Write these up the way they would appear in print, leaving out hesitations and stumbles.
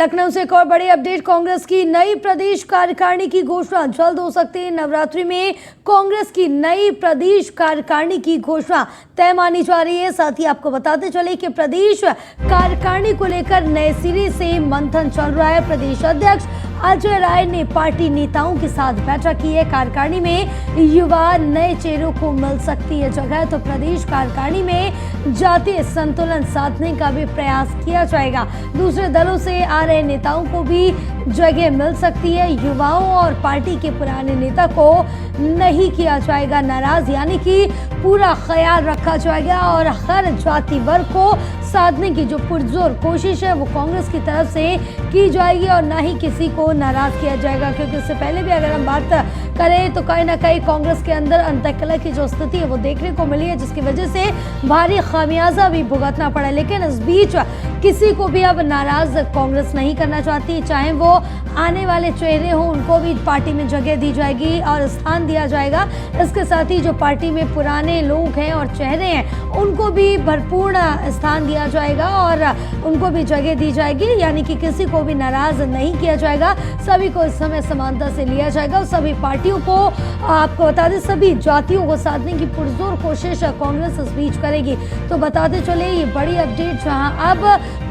लखनऊ से एक और बड़ी अपडेट। कांग्रेस की नई प्रदेश कार्यकारिणी की घोषणा जल्द हो सकती है। नवरात्रि में कांग्रेस की नई प्रदेश कार्यकारिणी की घोषणा तय मानी जा रही है। साथ ही आपको बताते चले कि प्रदेश कार्यकारिणी को लेकर नए सिरे से मंथन चल रहा है। प्रदेश अध्यक्ष अजय राय ने पार्टी नेताओं के साथ बैठक की है। कार्यकारिणी में युवा नए चेहरों को मिल सकती है जगह, तो प्रदेश कार्यकारिणी में जातीय संतुलन साधने का भी प्रयास किया जाएगा। दूसरे दलों से आ रहे नेताओं को भी जगह मिल सकती है। युवाओं और पार्टी के पुराने नेता को नहीं किया जाएगा नाराज, यानी कि पूरा ख्याल रखा जाएगा और हर जाति वर्ग को साधने की जो पुरजोर कोशिश है वो कांग्रेस की तरफ से की जाएगी और ना ही किसी को नाराज किया जाएगा। क्योंकि इससे पहले भी अगर हम बात करें तो कहीं ना कहीं कांग्रेस के अंदर अंतकलह की जो स्थिति है वो देखने को मिली है, जिसकी वजह से भारी खामियाजा भी भुगतना पड़ा। लेकिन इस बीच किसी को भी अब नाराज कांग्रेस नहीं करना चाहती, चाहे वो आने वाले चेहरे हों उनको भी पार्टी में जगह दी जाएगी और स्थान दिया जाएगा। इसके साथ ही जो पार्टी में पुराने लोग हैं और चेहरे हैं उनको भी भरपूर स्थान दिया जाएगा और उनको भी जगह दी जाएगी, यानी कि किसी को भी नाराज नहीं किया जाएगा। सभी को इस समय समानता से लिया जाएगा और सभी पार्टियों को, आपको बता दें, सभी जातियों को साधने की पुरजोर कोशिश कांग्रेस इस बीच करेगी। तो बताते चले ये बड़ी अपडेट, जहां अब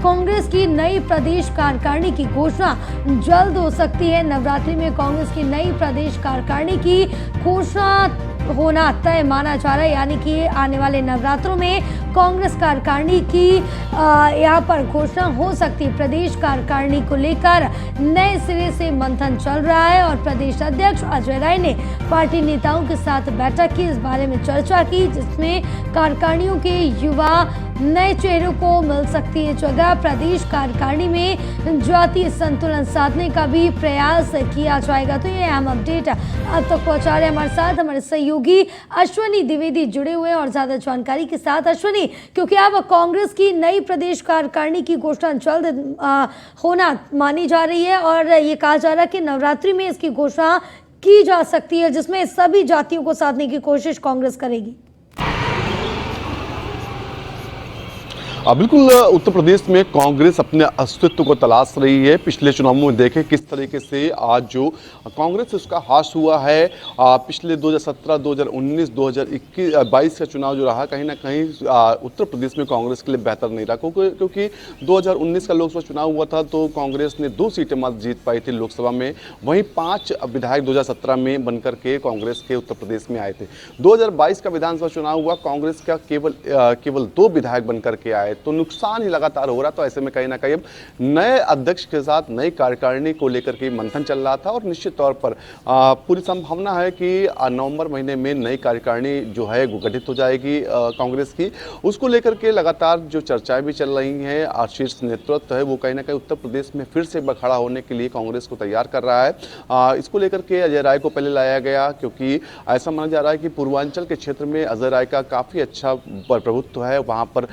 कांग्रेस की नई प्रदेश कार्यकारिणी की घोषणा जल्द हो सकती है। नवरात्रि में कांग्रेस की नई प्रदेश कार्यकारिणी की घोषणा होना तय माना जा रहा है, यानी कि आने वाले नवरात्रों में कांग्रेस कार्यकारिणी की यहाँ पर घोषणा हो सकती है। प्रदेश कार्यकारिणी को लेकर नए सिरे से मंथन चल रहा है और प्रदेश अध्यक्ष अजय राय ने पार्टी नेताओं के साथ बैठक की, इस बारे में चर्चा की, जिसमें कार्यकारिणियों के युवा नए चेहरों को मिल सकती है जगह। प्रदेश कार्यकारिणी में जातीय संतुलन साधने का भी प्रयास किया जाएगा। तो ये अहम अपडेट अब तक पहुंचा रहे हमारे साथ हमारे सहयोगी अश्वनी द्विवेदी जुड़े हुए हैं और ज्यादा जानकारी के साथ। अश्वनी, क्योंकि अब कांग्रेस की नई प्रदेश कार्यकारिणी की घोषणा जल्द होना मानी जा रही है और ये कहा जा रहा है कि नवरात्रि में इसकी घोषणा की जा सकती है, जिसमें सभी जातियों को साधने की कोशिश कांग्रेस करेगी। बिल्कुल, उत्तर प्रदेश में कांग्रेस अपने अस्तित्व को तलाश रही है। पिछले चुनावों में देखें किस तरीके से आज जो कांग्रेस उसका हास हुआ है। पिछले 2017, 2019, 2022 का चुनाव जो रहा, कहीं ना कहीं उत्तर प्रदेश में कांग्रेस के लिए बेहतर नहीं रहा, क्योंकि 2019 का लोकसभा चुनाव हुआ था तो कांग्रेस ने 2 सीटें मात्र जीत पाई थी लोकसभा में। वहीं 5 विधायक 2017 में बनकर के कांग्रेस के उत्तर प्रदेश में आए थे। 2022 का विधानसभा चुनाव हुआ, कांग्रेस का केवल 2 विधायक बनकर के आए, तो नुकसान ही लगातार हो रहा। तो ऐसे में कहीं ना कहीं अब नए अध्यक्ष के साथ नई कार्यकारिणी को लेकर के मंथन चल रहा था और निश्चित तौर पर पूरी संभावना है कि नवंबर महीने में नई कार्यकारिणी जो है वो गठित हो जाएगी कांग्रेस की। उसको लेकर के लगातार जो चर्चाएं भी चल रही हैं, शीर्ष नेतृत्व है वो कहीं ना कहीं उत्तर प्रदेश में फिर से बखड़ा होने के लिए कांग्रेस को तैयार कर रहा है। इसको लेकर के अजय राय को पहले लाया गया, क्योंकि ऐसा माना जा रहा है कि पूर्वांचल के क्षेत्र में अजय राय का काफ़ी अच्छा प्रभुत्व है। वहाँ पर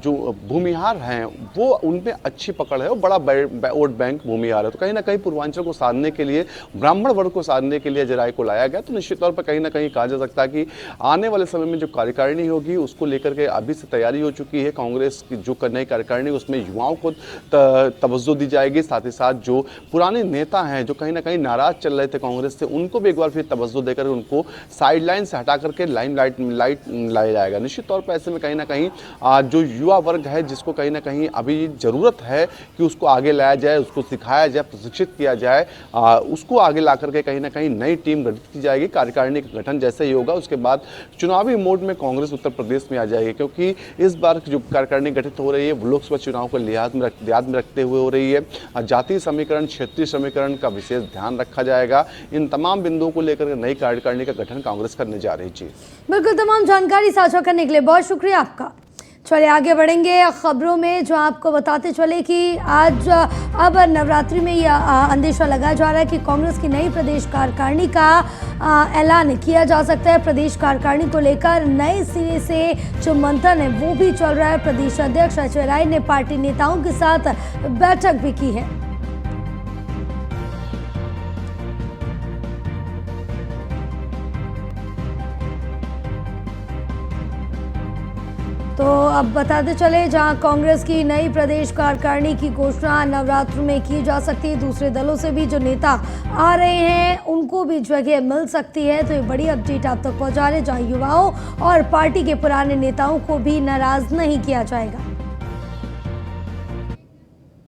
जो भूमिहार हैं वो उनमें अच्छी पकड़ है और बड़ा वोट बैंक भूमिहार है। तो कहीं ना कहीं पूर्वांचल को साधने के लिए, ब्राह्मण वर्ग को साधने के लिए अजय राय को लाया गया। तो निश्चित तौर पर कहीं ना कहीं कहा जा सकता है कि आने वाले समय में जो कार्यकारिणी होगी उसको लेकर के अभी से तैयारी हो चुकी है। कांग्रेस की जो नई कार्यकारिणी उसमें युवाओं को तवज्जो दी जाएगी, साथ ही साथ जो पुराने नेता हैं जो कहीं ना कहीं नाराज चल रहे थे कांग्रेस से, उनको भी एक बार फिर तवज्जो देकर उनको साइड लाइन से हटा करके लाइट लाया जाएगा। निश्चित तौर पर ऐसे में कहीं ना कहीं जो युवा वर्ग है जिसको कहीं ना कहीं अभी ज़रूरत है कि उसको आगे लाया जाए, उसको सिखाया जाए, प्रशिक्षित किया जाए, उसको आगे ला करके कहीं ना कहीं नई टीम गठित की जाएगी। कार्यकारिणी का गठन जैसे ही होगा उसके बाद चुनावी मोड में कांग्रेस उत्तर प्रदेश में आ जाएगी, क्योंकि इस बार जो कार्यकारिणी गठित हो रही है वो लोकसभा चुनाव को ध्यान में रखते हुए हो रही है। जातीय समीकरण, क्षेत्रीय समीकरण का विशेष ध्यान रखा जाएगा। इन तमाम बिंदुओं को लेकर नई कार्यकारिणी का गठन कांग्रेस करने जा रही है। बिल्कुल, तमाम जानकारी साझा करने के लिए बहुत शुक्रिया आपका। चलिए आगे बढ़ेंगे खबरों में, जो आपको बताते चले कि आज अब नवरात्रि में यह अंदेशा लगाया जा रहा है कि कांग्रेस की नई प्रदेश कार्यकारिणी का ऐलान किया जा सकता है। प्रदेश कार्यकारिणी को लेकर नए सिरे से जो मंथन है वो भी चल रहा है। प्रदेश अध्यक्ष अजय राय ने पार्टी नेताओं के साथ बैठक भी की है। तो अब बताते चले, जहां कांग्रेस की नई प्रदेश कार्यकारिणी की घोषणा नवरात्र में की जा सकती है, दूसरे दलों से भी जो नेता आ रहे हैं उनको भी जगह मिल सकती है। तो ये बड़ी अपडेट आप तक पहुंचा रहे, जहां युवाओं और पार्टी के पुराने नेताओं को भी नाराज नहीं किया जाएगा।